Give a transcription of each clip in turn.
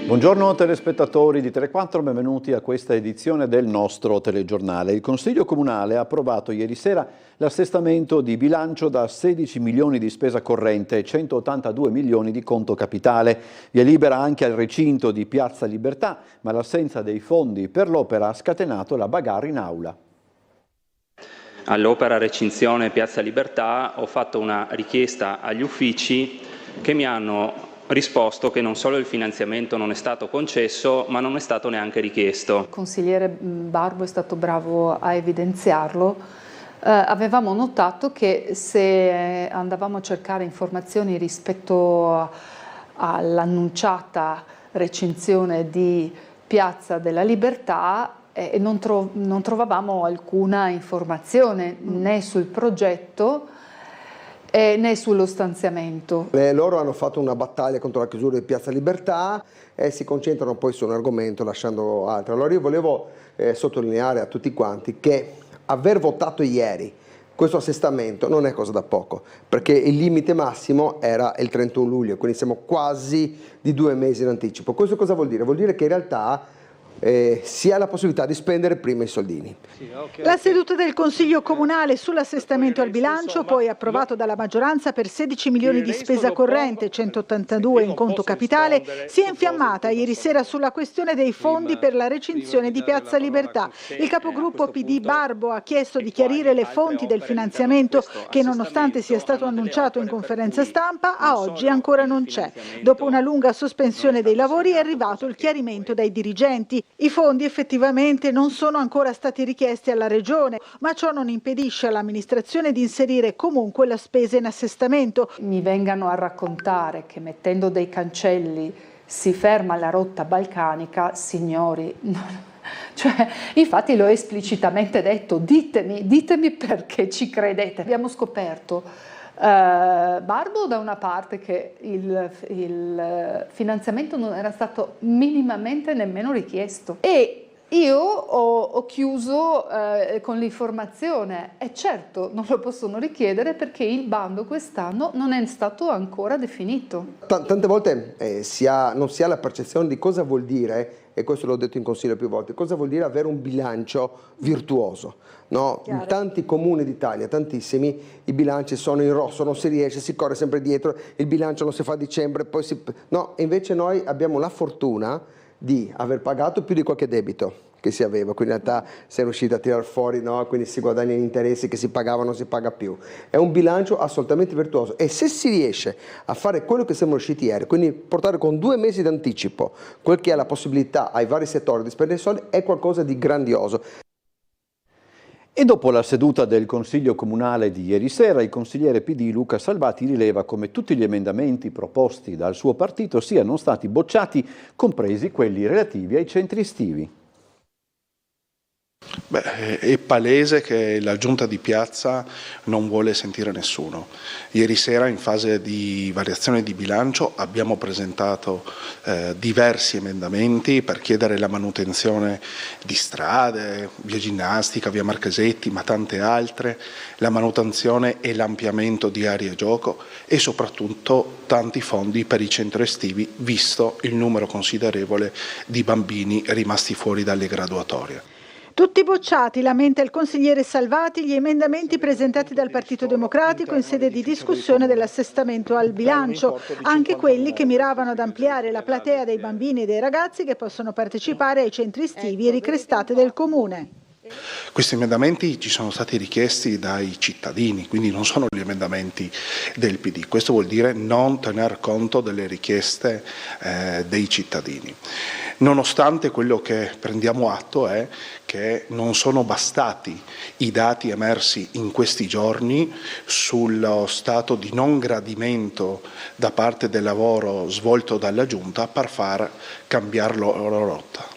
Buongiorno telespettatori di Tele4, benvenuti a questa edizione del nostro telegiornale. Il Consiglio Comunale ha approvato ieri sera l'assestamento di bilancio da 16 milioni di spesa corrente e 182 milioni di conto capitale. Via libera anche al recinto di Piazza Libertà, ma l'assenza dei fondi per l'opera ha scatenato la bagarre in aula. All'opera recinzione Piazza Libertà ho fatto una richiesta agli uffici che mi hanno risposto che non solo il finanziamento non è stato concesso, ma non è stato neanche richiesto. Il consigliere Barbo è stato bravo a evidenziarlo. Avevamo notato che se andavamo a cercare informazioni rispetto all'annunciata recinzione di Piazza della Libertà, non trovavamo alcuna informazione né sul progetto né sullo stanziamento. Loro hanno fatto una battaglia contro la chiusura di Piazza Libertà e si concentrano poi su un argomento lasciando altro. Allora io volevo sottolineare a tutti quanti che aver votato ieri questo assestamento non è cosa da poco, perché il limite massimo era il 31 luglio, quindi siamo quasi di 2 mesi in anticipo. Questo cosa vuol dire? Vuol dire che in realtà si ha la possibilità di spendere prima i soldini. La seduta del Consiglio Comunale sull'assestamento al bilancio, poi approvato dalla maggioranza per 16 milioni di spesa corrente e 182 in conto capitale, si è infiammata ieri sera sulla questione dei fondi per la recinzione di Piazza Libertà. Il capogruppo PD Barbo ha chiesto di chiarire le fonti del finanziamento che, nonostante sia stato annunciato in conferenza stampa, a oggi ancora non c'è. Dopo una lunga sospensione dei lavori è arrivato il chiarimento dai dirigenti. I fondi effettivamente non sono ancora stati richiesti alla Regione, ma ciò non impedisce all'amministrazione di inserire comunque la spesa in assestamento. Mi vengano a raccontare che mettendo dei cancelli si ferma la rotta balcanica, signori, cioè, infatti l'ho esplicitamente detto, ditemi perché ci credete. Abbiamo scoperto Barbo da una parte che il finanziamento non era stato minimamente nemmeno richiesto e io ho chiuso con l'informazione e certo non lo possono richiedere perché il bando quest'anno non è stato ancora definito. Tante volte non si ha la percezione di cosa vuol dire, e questo l'ho detto in consiglio più volte, cosa vuol dire avere un bilancio virtuoso. No? In tanti comuni d'Italia, tantissimi, i bilanci sono in rosso, non si riesce, si corre sempre dietro, il bilancio non si fa a dicembre, poi si... No, invece noi abbiamo la fortuna di aver pagato più di qualche debito che si aveva, quindi in realtà si è riusciti a tirar fuori, no? Quindi si guadagnano interessi che si pagavano, non si paga più. È un bilancio assolutamente virtuoso e se si riesce a fare quello che siamo riusciti ieri, quindi portare con 2 mesi d'anticipo quel che ha la possibilità ai vari settori di spendere soldi, è qualcosa di grandioso. E dopo la seduta del Consiglio Comunale di ieri sera, il consigliere PD Luca Salvati rileva come tutti gli emendamenti proposti dal suo partito siano stati bocciati, compresi quelli relativi ai centri estivi. Beh, è palese che la Giunta di Piazza non vuole sentire nessuno. Ieri sera in fase di variazione di bilancio abbiamo presentato diversi emendamenti per chiedere la manutenzione di strade, via Ginnastica, via Marchesetti, ma tante altre, la manutenzione e l'ampliamento di aree gioco e soprattutto tanti fondi per i centri estivi, visto il numero considerevole di bambini rimasti fuori dalle graduatorie. Tutti bocciati, lamenta il consigliere Salvati, gli emendamenti presentati dal Partito Democratico in sede di discussione dell'assestamento al bilancio, anche quelli che miravano ad ampliare la platea dei bambini e dei ragazzi che possono partecipare ai centri estivi e ricrestate del Comune. Questi emendamenti ci sono stati richiesti dai cittadini, quindi non sono gli emendamenti del PD. Questo vuol dire non tener conto delle richieste dei cittadini. Nonostante quello che prendiamo atto è che non sono bastati i dati emersi in questi giorni sullo stato di non gradimento da parte del lavoro svolto dalla Giunta per far cambiare la loro rotta.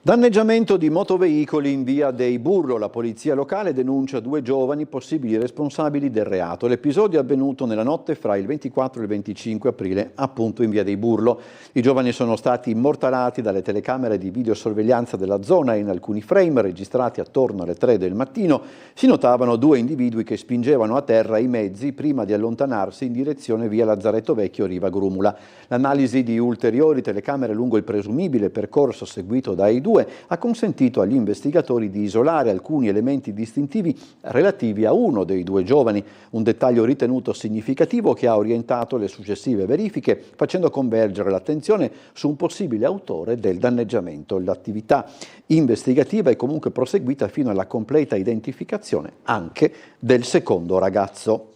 Danneggiamento di motoveicoli in via dei Burlo. La polizia locale denuncia 2 giovani possibili responsabili del reato. L'episodio è avvenuto nella notte fra il 24 e il 25 aprile, appunto in via dei Burlo. I giovani sono stati immortalati dalle telecamere di videosorveglianza della zona e in alcuni frame registrati attorno alle 3 del mattino si notavano 2 individui che spingevano a terra i mezzi prima di allontanarsi in direzione via Lazzaretto Vecchio Riva Grumula. L'analisi di ulteriori telecamere lungo il presumibile percorso seguito dai 2 ha consentito agli investigatori di isolare alcuni elementi distintivi relativi a uno dei 2 giovani, un dettaglio ritenuto significativo che ha orientato le successive verifiche, facendo convergere l'attenzione su un possibile autore del danneggiamento. L'attività investigativa è comunque proseguita fino alla completa identificazione anche del secondo ragazzo.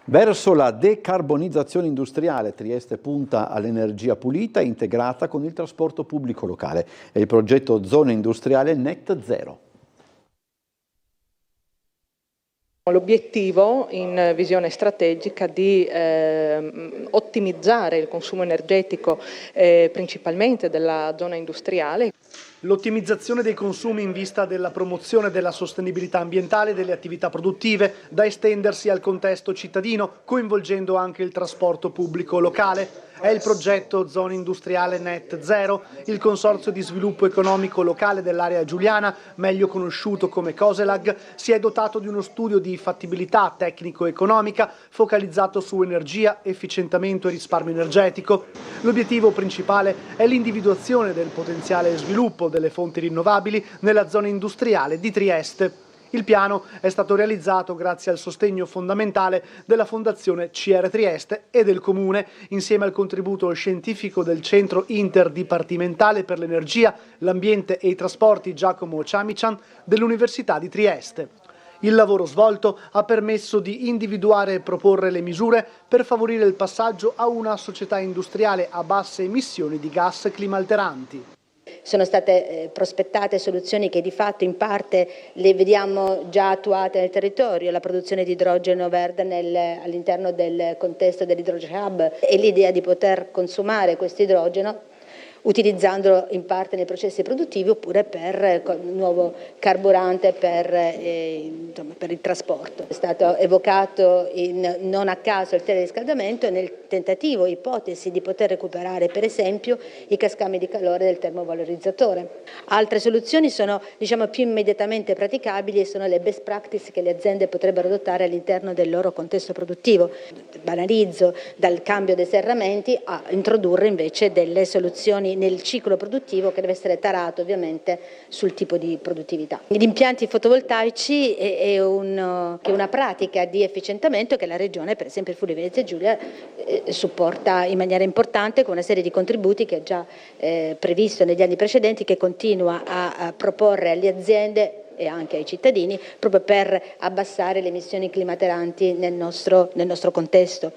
Verso la decarbonizzazione industriale, Trieste punta all'energia pulita integrata con il trasporto pubblico locale. È il progetto Zona Industriale Net Zero. L'obiettivo in visione strategica di ottimizzare il consumo energetico principalmente della zona industriale. L'ottimizzazione dei consumi in vista della promozione della sostenibilità ambientale delle attività produttive, da estendersi al contesto cittadino, coinvolgendo anche il trasporto pubblico locale. È il progetto Zona Industriale Net Zero, il consorzio di sviluppo economico locale dell'area giuliana, meglio conosciuto come Coselag, si è dotato di uno studio di fattibilità tecnico-economica focalizzato su energia, efficientamento e risparmio energetico. L'obiettivo principale è l'individuazione del potenziale sviluppo delle fonti rinnovabili nella zona industriale di Trieste. Il piano è stato realizzato grazie al sostegno fondamentale della Fondazione CR Trieste e del Comune, insieme al contributo scientifico del Centro Interdipartimentale per l'Energia, l'Ambiente e i Trasporti Giacomo Ciamician dell'Università di Trieste. Il lavoro svolto ha permesso di individuare e proporre le misure per favorire il passaggio a una società industriale a basse emissioni di gas climalteranti. Sono state prospettate soluzioni che di fatto in parte le vediamo già attuate nel territorio, la produzione di idrogeno verde all'interno del contesto dell'Hydrogen Hub e l'idea di poter consumare questo idrogeno utilizzandolo in parte nei processi produttivi oppure per un nuovo carburante per il trasporto. È stato evocato non a caso il teleriscaldamento nel tentativo, ipotesi di poter recuperare per esempio i cascami di calore del termovalorizzatore. Altre soluzioni sono più immediatamente praticabili e sono le best practice che le aziende potrebbero adottare all'interno del loro contesto produttivo. Banalizzo, dal cambio dei serramenti a introdurre invece delle soluzioni nel ciclo produttivo che deve essere tarato ovviamente sul tipo di produttività. Gli impianti fotovoltaici è una pratica di efficientamento che la Regione, per esempio il Friuli Venezia Giulia, supporta in maniera importante con una serie di contributi che ha già previsto negli anni precedenti, che continua a proporre alle aziende e anche ai cittadini proprio per abbassare le emissioni climalteranti nel nostro contesto.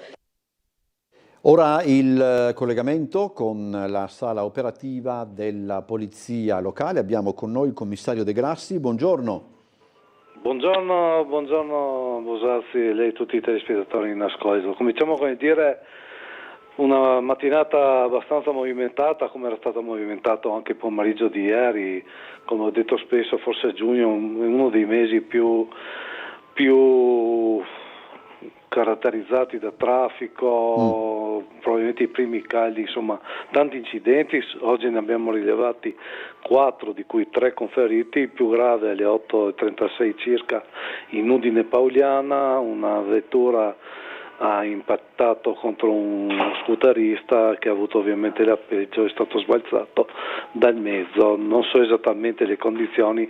Ora il collegamento con la sala operativa della Polizia Locale. Abbiamo con noi il commissario De Grassi. Buongiorno. Buongiorno Bosazzi e lei e tutti i telespettatori in ascolto. Cominciamo con dire una mattinata abbastanza movimentata, come era stato movimentato anche il pomeriggio di ieri. Come ho detto spesso, forse giugno è uno dei mesi più caratterizzati da traffico, probabilmente i primi caldi, insomma tanti incidenti. Oggi ne abbiamo rilevati 4, di cui 3 con feriti, il più grave alle 8:36 circa in Udine Pauliana, una vettura ha impattato contro un scooterista che ha avuto ovviamente l'appeggio, è stato sbalzato dal mezzo. Non so esattamente le condizioni,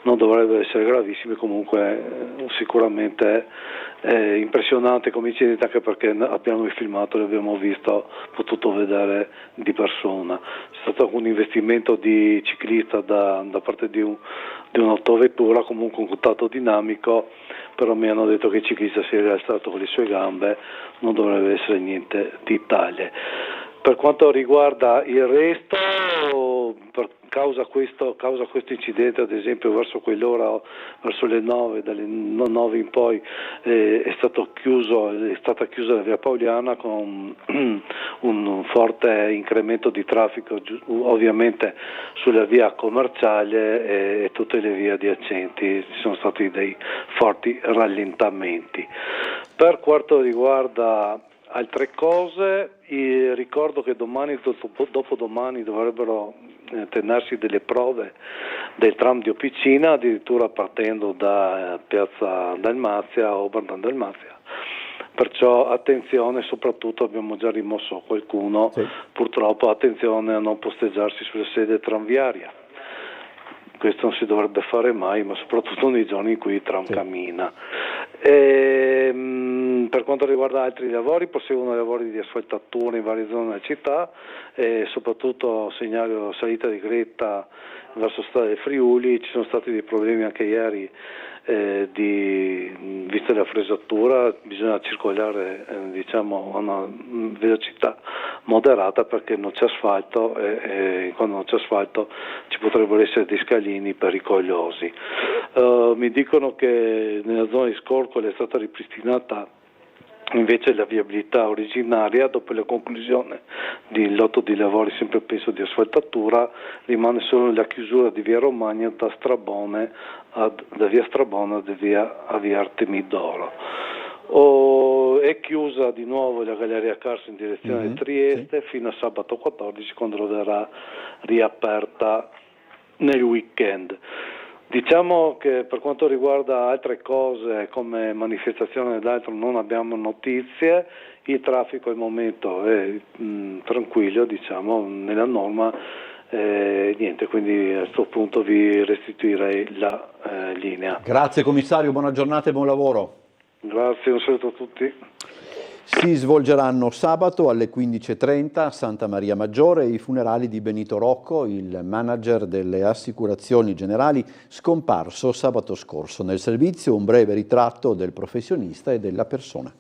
non dovrebbero essere gravissime, comunque sicuramente è impressionante come incidente, anche perché abbiamo il filmato, l'abbiamo visto, potuto vedere di persona. C'è stato un investimento di ciclista da parte di un'autovettura, comunque un contatto dinamico, però mi hanno detto che il ciclista si è rialzato con le sue gambe, non dovrebbe essere niente di tale. Per quanto riguarda il resto, causa questo incidente, ad esempio verso quell'ora, verso le 9, dalle 9 in poi è stata chiusa la via Pauliana con un forte incremento di traffico ovviamente sulla via commerciale e tutte le vie adiacenti, ci sono stati dei forti rallentamenti. Per quanto riguarda altre cose, ricordo che domani, dopodomani dovrebbero tenersi delle prove del tram di Opicina, addirittura partendo da Piazza Dalmazia o Oberdan Dalmazia. Perciò attenzione, soprattutto abbiamo già rimosso qualcuno, sì. Purtroppo attenzione a non posteggiarsi sulle sede tranviaria. Questo non si dovrebbe fare mai, ma soprattutto nei giorni in cui il tram cammina. Per quanto riguarda altri lavori, proseguono i lavori di asfaltatura in varie zone della città, soprattutto segnalo salita di Greta verso Strada del Friuli. Ci sono stati dei problemi anche ieri, vista la fresatura, bisogna circolare a una velocità moderata perché non c'è asfalto e quando non c'è asfalto ci potrebbero essere dei scalini pericolosi. Mi dicono che nella zona di Scorcole è stata ripristinata invece la viabilità originaria. Dopo la conclusione di lotto di lavori, sempre penso di asfaltatura, rimane solo la chiusura di via Romagna da via Strabona a via Artemidoro. È chiusa di nuovo la Galleria Carso in direzione di Trieste fino a sabato 14, quando verrà riaperta nel weekend. Diciamo che per quanto riguarda altre cose come manifestazione ed altro non abbiamo notizie, il traffico al momento è tranquillo, diciamo, nella norma, niente, quindi a questo punto vi restituirei la linea. Grazie commissario, buona giornata e buon lavoro. Grazie, un saluto a tutti. Si svolgeranno sabato alle 15:30 a Santa Maria Maggiore i funerali di Benito Rocco, il manager delle assicurazioni generali scomparso sabato scorso. Nel servizio un breve ritratto del professionista e della persona.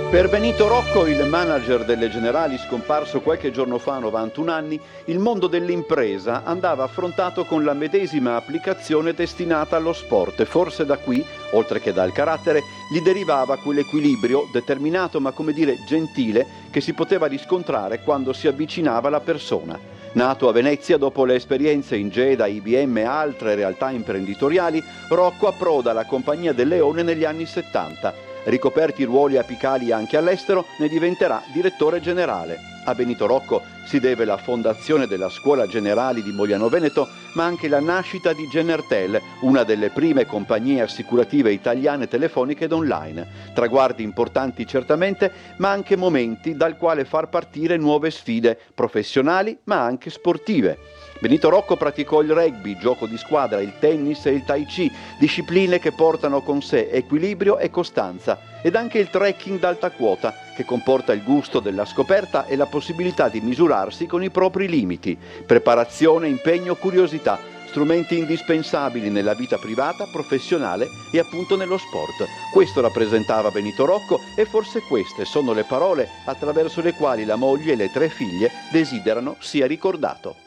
Per Benito Rocco, il manager delle Generali scomparso qualche giorno fa a 91 anni, il mondo dell'impresa andava affrontato con la medesima applicazione destinata allo sport e forse da qui, oltre che dal carattere, gli derivava quell'equilibrio determinato ma come dire gentile che si poteva riscontrare quando si avvicinava alla persona. Nato a Venezia dopo le esperienze in Geda, IBM e altre realtà imprenditoriali, Rocco approda alla Compagnia del Leone negli anni 70. Ricoperti ruoli apicali anche all'estero, ne diventerà direttore generale. A Benito Rocco si deve la fondazione della Scuola Generali di Mogliano Veneto, ma anche la nascita di Genertel, una delle prime compagnie assicurative italiane telefoniche ed online. Traguardi importanti certamente, ma anche momenti dal quale far partire nuove sfide professionali, ma anche sportive. Benito Rocco praticò il rugby, gioco di squadra, il tennis e il tai chi, discipline che portano con sé equilibrio e costanza, ed anche il trekking d'alta quota, che comporta il gusto della scoperta e la possibilità di misurarsi con i propri limiti. Preparazione, impegno, curiosità, strumenti indispensabili nella vita privata, professionale e appunto nello sport. Questo rappresentava Benito Rocco e forse queste sono le parole attraverso le quali la moglie e le 3 figlie desiderano sia ricordato.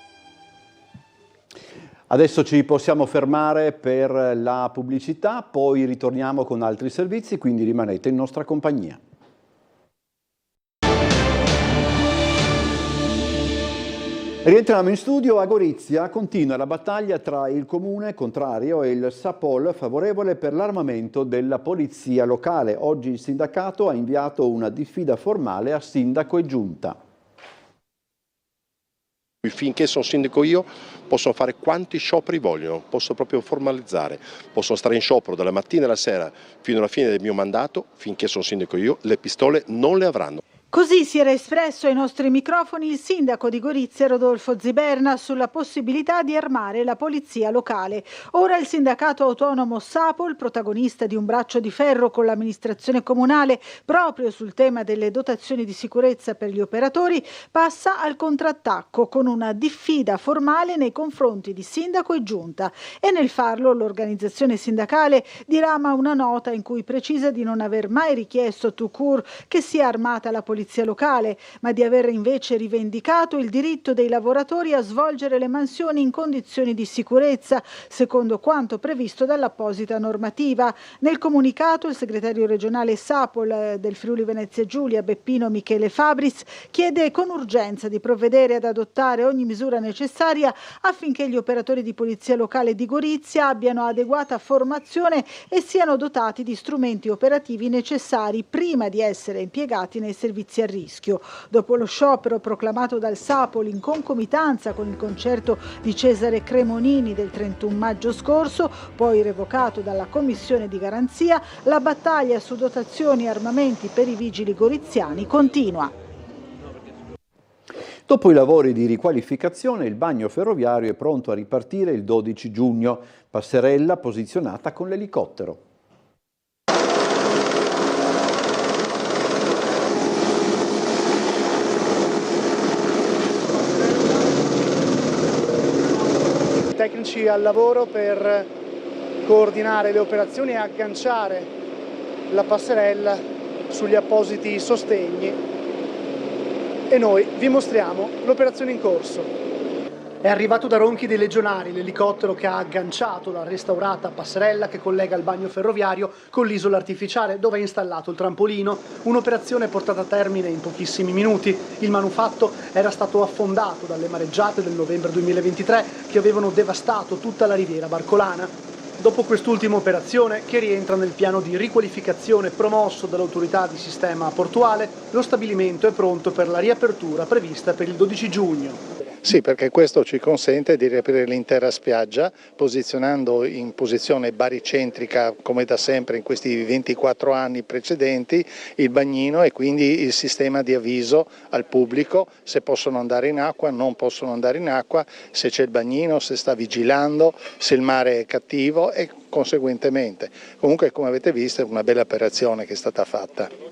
Adesso ci possiamo fermare per la pubblicità, poi ritorniamo con altri servizi, quindi rimanete in nostra compagnia. Rientriamo in studio. A Gorizia continua la battaglia tra il comune contrario e il Sapol favorevole per l'armamento della polizia locale. Oggi il sindacato ha inviato una diffida formale a sindaco e giunta. Finché sono sindaco io possono fare quanti scioperi vogliono, posso proprio formalizzare, possono stare in sciopero dalla mattina alla sera fino alla fine del mio mandato, finché sono sindaco io le pistole non le avranno. Così si era espresso ai nostri microfoni il sindaco di Gorizia Rodolfo Ziberna sulla possibilità di armare la polizia locale. Ora il sindacato autonomo Sapol, protagonista di un braccio di ferro con l'amministrazione comunale proprio sul tema delle dotazioni di sicurezza per gli operatori, passa al contrattacco con una diffida formale nei confronti di sindaco e giunta, e nel farlo l'organizzazione sindacale dirama una nota in cui precisa di non aver mai richiesto tout court che sia armata la polizia polizia locale, ma di aver invece rivendicato il diritto dei lavoratori a svolgere le mansioni in condizioni di sicurezza, secondo quanto previsto dall'apposita normativa. Nel comunicato il segretario regionale Sapol del Friuli Venezia Giulia, Beppino Michele Fabris, chiede con urgenza di provvedere ad adottare ogni misura necessaria affinché gli operatori di polizia locale di Gorizia abbiano adeguata formazione e siano dotati di strumenti operativi necessari prima di essere impiegati nei servizi a rischio. Dopo lo sciopero proclamato dal Sapol in concomitanza con il concerto di Cesare Cremonini del 31 maggio scorso, poi revocato dalla Commissione di garanzia, la battaglia su dotazioni e armamenti per i vigili goriziani continua. Dopo i lavori di riqualificazione, il bagno ferroviario è pronto a ripartire il 12 giugno, passerella posizionata con l'elicottero. Tecnici al lavoro per coordinare le operazioni e agganciare la passerella sugli appositi sostegni. E noi vi mostriamo l'operazione in corso. È arrivato da Ronchi dei Legionari l'elicottero che ha agganciato la restaurata passerella che collega il bagno ferroviario con l'isola artificiale dove è installato il trampolino, un'operazione portata a termine in pochissimi minuti. Il manufatto era stato affondato dalle mareggiate del novembre 2023 che avevano devastato tutta la riviera barcolana. Dopo quest'ultima operazione, che rientra nel piano di riqualificazione promosso dall'autorità di sistema portuale, lo stabilimento è pronto per la riapertura prevista per il 12 giugno. Sì, perché questo ci consente di riaprire l'intera spiaggia, posizionando in posizione baricentrica, come da sempre in questi 24 anni precedenti, il bagnino e quindi il sistema di avviso al pubblico se possono andare in acqua, non possono andare in acqua, se c'è il bagnino, se sta vigilando, se il mare è cattivo e conseguentemente. Comunque, come avete visto, è una bella operazione che è stata fatta.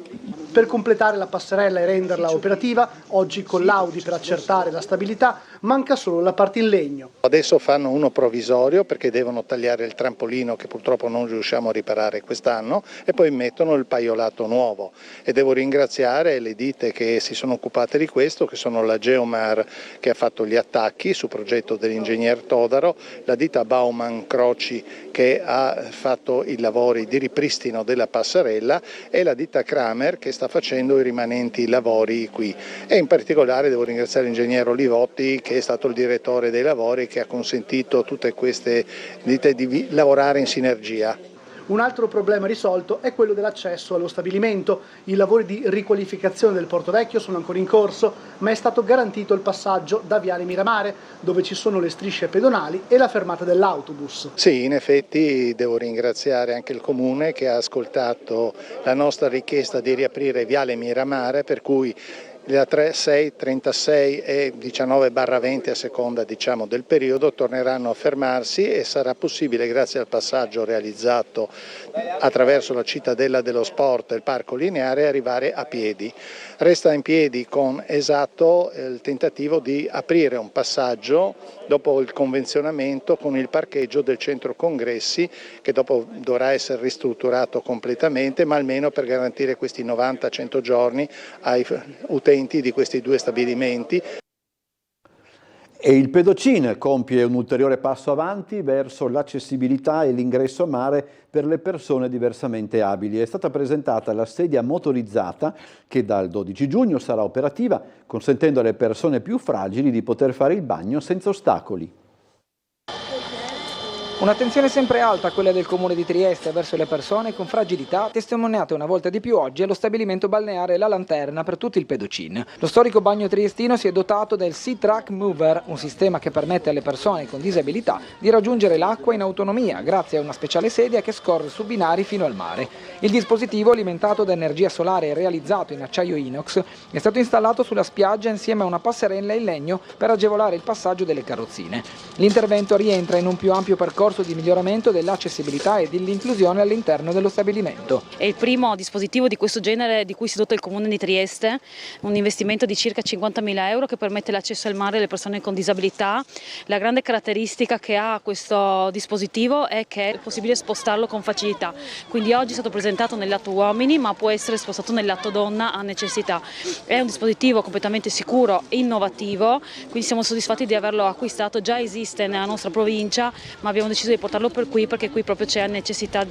Per completare la passerella e renderla operativa, oggi con l'Audi per accertare la stabilità, manca solo la parte in legno. Adesso fanno uno provvisorio perché devono tagliare il trampolino che purtroppo non riusciamo a riparare quest'anno e poi mettono il paiolato nuovo. E devo ringraziare le ditte che si sono occupate di questo, che sono la Geomar che ha fatto gli attacchi su progetto dell'ingegner Todaro, la ditta Baumann Croci che ha fatto i lavori di ripristino della passerella e la ditta Kramer che sta facendo i rimanenti lavori qui. E in particolare devo ringraziare l'ingegner Olivotti che è stato il direttore dei lavori che ha consentito a tutte queste ditte di lavorare in sinergia. Un altro problema risolto è quello dell'accesso allo stabilimento. I lavori di riqualificazione del Porto Vecchio sono ancora in corso, ma è stato garantito il passaggio da Viale Miramare, dove ci sono le strisce pedonali e la fermata dell'autobus. Sì, in effetti devo ringraziare anche il Comune che ha ascoltato la nostra richiesta di riaprire Viale Miramare, per cui la 36, 36 e 19/20 a seconda del periodo torneranno a fermarsi e sarà possibile grazie al passaggio realizzato attraverso la cittadella dello sport e il parco lineare arrivare a piedi. Resta in piedi con esatto il tentativo di aprire un passaggio dopo il convenzionamento con il parcheggio del centro congressi che dopo dovrà essere ristrutturato completamente, ma almeno per garantire questi 90-100 giorni ai utenti di questi due stabilimenti. E il Pedocin compie un ulteriore passo avanti verso l'accessibilità e l'ingresso a mare per le persone diversamente abili. È stata presentata la sedia motorizzata che dal 12 giugno sarà operativa, consentendo alle persone più fragili di poter fare il bagno senza ostacoli. Un'attenzione sempre alta, quella del Comune di Trieste, verso le persone con fragilità, testimoniate una volta di più oggi allo stabilimento balneare La Lanterna per tutto il Pedocin. Lo storico bagno triestino si è dotato del Sea Track Mover, un sistema che permette alle persone con disabilità di raggiungere l'acqua in autonomia grazie a una speciale sedia che scorre su binari fino al mare. Il dispositivo, alimentato da energia solare e realizzato in acciaio inox, è stato installato sulla spiaggia insieme a una passerella in legno per agevolare il passaggio delle carrozzine. L'intervento rientra in un più ampio percorso percorso di miglioramento dell'accessibilità e dell'inclusione all'interno dello stabilimento. È il primo dispositivo di questo genere di cui si dota il Comune di Trieste, un investimento di circa 50.000 euro che permette l'accesso al mare alle persone con disabilità. La grande caratteristica che ha questo dispositivo è che è possibile spostarlo con facilità, quindi oggi è stato presentato nel lato uomini ma può essere spostato nel lato donna a necessità. È un dispositivo completamente sicuro e innovativo, quindi siamo soddisfatti di averlo acquistato. Già esiste nella nostra provincia ma abbiamo deciso di portarlo per qui perché qui proprio c'era la necessità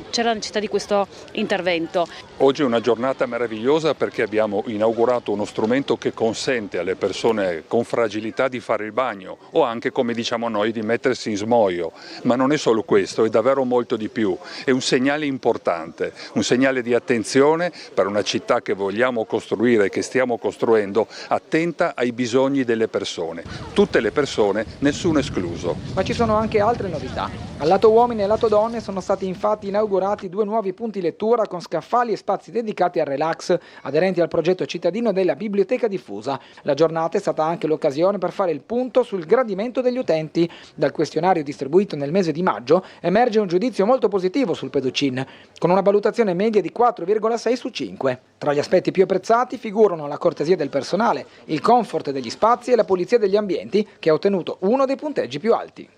di questo intervento. Oggi è una giornata meravigliosa perché abbiamo inaugurato uno strumento che consente alle persone con fragilità di fare il bagno o anche, come diciamo noi, di mettersi in smoio, ma non è solo questo, è davvero molto di più, è un segnale importante, un segnale di attenzione per una città che vogliamo costruire, che stiamo costruendo, attenta ai bisogni delle persone, tutte le persone, nessuno escluso. Ma ci sono anche altre novità. Al lato uomini e lato donne sono stati infatti inaugurati 2 nuovi punti lettura con scaffali e spazi dedicati al relax, aderenti al progetto cittadino della biblioteca diffusa. La giornata è stata anche l'occasione per fare il punto sul gradimento degli utenti. Dal questionario distribuito nel mese di maggio emerge un giudizio molto positivo sul Pedocin, con una valutazione media di 4,6 su 5. Tra gli aspetti più apprezzati figurano la cortesia del personale, il comfort degli spazi e la pulizia degli ambienti, che ha ottenuto uno dei punteggi più alti.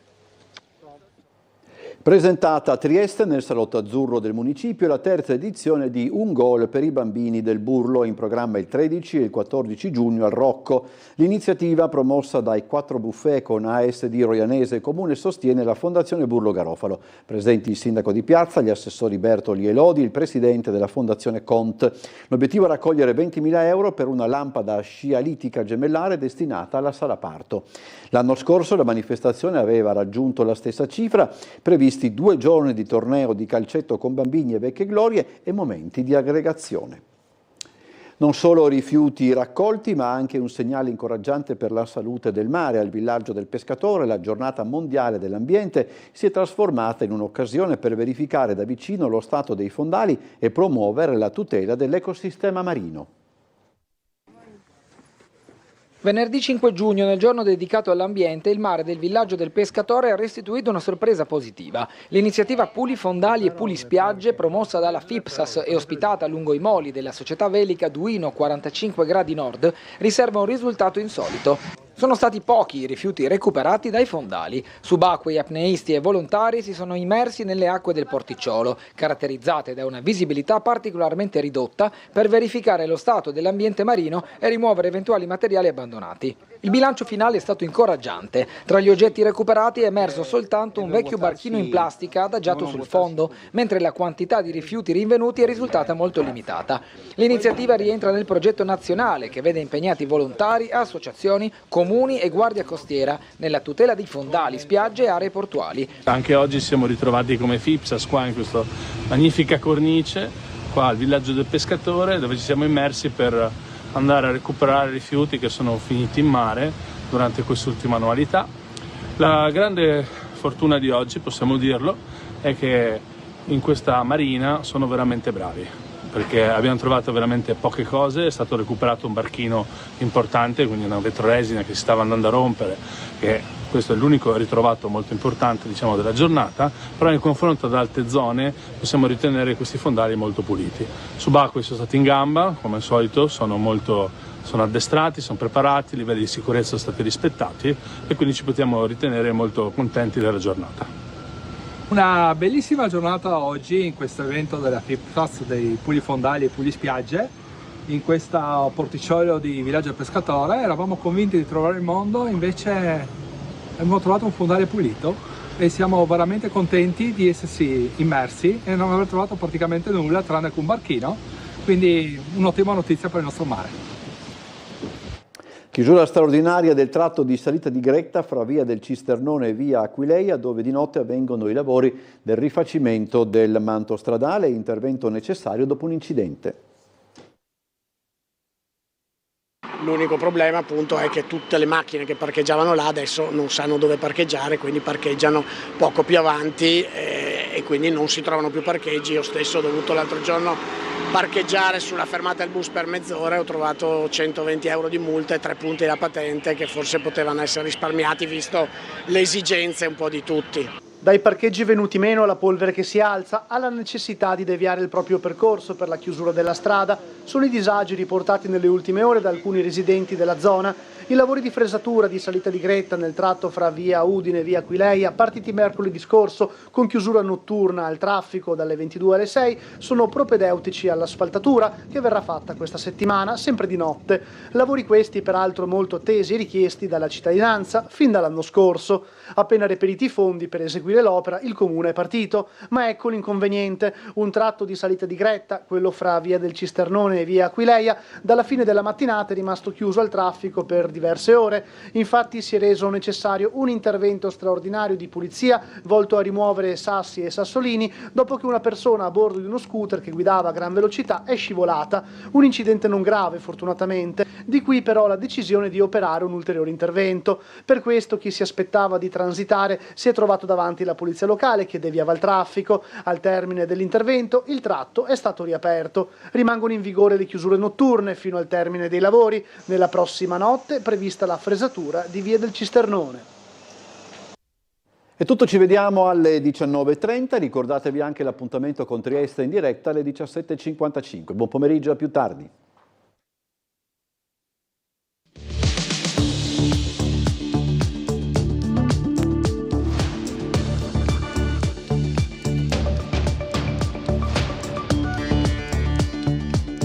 Presentata a Trieste nel Salotto Azzurro del municipio la terza edizione di Un Gol per i bambini del Burlo, in programma il 13 e il 14 giugno al Rocco. L'iniziativa, promossa dai 4 buffet con ASD Roianese Comune, sostiene la Fondazione Burlo Garofalo. Presenti il sindaco di Piazza, gli assessori Bertoli e Lodi, il presidente della Fondazione Cont. L'obiettivo è raccogliere 20.000 euro per una lampada scialitica gemellare destinata alla sala parto. L'anno scorso la manifestazione aveva raggiunto la stessa cifra, previsti 2 giorni di torneo di calcetto con bambini e vecchie glorie e momenti di aggregazione. Non solo rifiuti raccolti, ma anche un segnale incoraggiante per la salute del mare. Al villaggio del pescatore la giornata mondiale dell'ambiente si è trasformata in un'occasione per verificare da vicino lo stato dei fondali e promuovere la tutela dell'ecosistema marino. Venerdì 5 giugno, nel giorno dedicato all'ambiente, il mare del villaggio del pescatore ha restituito una sorpresa positiva. L'iniziativa Puli Fondali e Puli Spiagge, promossa dalla FIPSAS e ospitata lungo i moli della società velica Duino 45 gradi nord, riserva un risultato insolito. Sono stati pochi i rifiuti recuperati dai fondali. Subacquei, apneisti e volontari si sono immersi nelle acque del porticciolo, caratterizzate da una visibilità particolarmente ridotta, per verificare lo stato dell'ambiente marino e rimuovere eventuali materiali abbandonati. Il bilancio finale è stato incoraggiante. Tra gli oggetti recuperati è emerso soltanto un vecchio barchino in plastica adagiato sul fondo, mentre la quantità di rifiuti rinvenuti è risultata molto limitata. L'iniziativa rientra nel progetto nazionale che vede impegnati volontari, associazioni, comuni e guardia costiera nella tutela di fondali, spiagge e aree portuali. Anche oggi siamo ritrovati come FIPSAS qua in questa magnifica cornice, qua al villaggio del pescatore, dove ci siamo immersi per andare a recuperare rifiuti che sono finiti in mare durante quest'ultima annualità. La grande fortuna di oggi, possiamo dirlo, è che in questa marina sono veramente bravi, perché abbiamo trovato veramente poche cose. È stato recuperato un barchino importante, quindi una vetroresina che si stava andando a rompere, che questo è l'unico ritrovato molto importante, diciamo, della giornata, però in confronto ad altre zone possiamo ritenere questi fondali molto puliti. Subacquei sono stati in gamba, come al solito, sono addestrati, sono preparati, i livelli di sicurezza sono stati rispettati e quindi ci possiamo ritenere molto contenti della giornata. Una bellissima giornata oggi in questo evento della FIPSAS dei Puli Fondali e Puli Spiagge, in questo porticciolo di Villaggio del Pescatore. Eravamo convinti di trovare il mondo, invece abbiamo trovato un fondale pulito e siamo veramente contenti di essersi immersi e non aver trovato praticamente nulla tranne che un barchino, quindi un'ottima notizia per il nostro mare. Chiusura straordinaria del tratto di salita di Gretta fra via del Cisternone e via Aquileia, dove di notte avvengono i lavori del rifacimento del manto stradale, intervento necessario dopo un incidente. L'unico problema appunto è che tutte le macchine che parcheggiavano là adesso non sanno dove parcheggiare, quindi parcheggiano poco più avanti e quindi non si trovano più parcheggi. Io stesso ho dovuto l'altro giorno parcheggiare sulla fermata del bus per mezz'ora e ho trovato 120 euro di multa e 3 punti della patente che forse potevano essere risparmiati visto le esigenze un po' di tutti. Dai parcheggi venuti meno alla polvere che si alza, alla necessità di deviare il proprio percorso per la chiusura della strada, sono i disagi riportati nelle ultime ore da alcuni residenti della zona. I lavori di fresatura di salita di Gretta nel tratto fra via Udine e via Aquileia, partiti mercoledì scorso con chiusura notturna al traffico dalle 22 alle 6, sono propedeutici all'asfaltatura che verrà fatta questa settimana, sempre di notte. Lavori questi peraltro molto attesi e richiesti dalla cittadinanza fin dall'anno scorso. Appena reperiti i fondi per eseguire l'opera, il comune è partito, ma ecco l'inconveniente: un tratto di salita di Gretta, quello fra via del Cisternone e via Aquileia, dalla fine della mattinata è rimasto chiuso al traffico per diverse ore. Infatti si è reso necessario un intervento straordinario di polizia volto a rimuovere sassi e sassolini dopo che una persona a bordo di uno scooter che guidava a gran velocità è scivolata. Un incidente non grave, fortunatamente, di cui però la decisione di operare un ulteriore intervento. Per questo chi si aspettava di transitare si è trovato davanti la polizia locale che deviava il traffico. Al termine dell'intervento il tratto è stato riaperto. Rimangono in vigore le chiusure notturne fino al termine dei lavori. Nella prossima notte è prevista la fresatura di via del Cisternone. È tutto, ci vediamo alle 19:30, ricordatevi anche l'appuntamento con Trieste in diretta alle 17:55. Buon pomeriggio, a più tardi.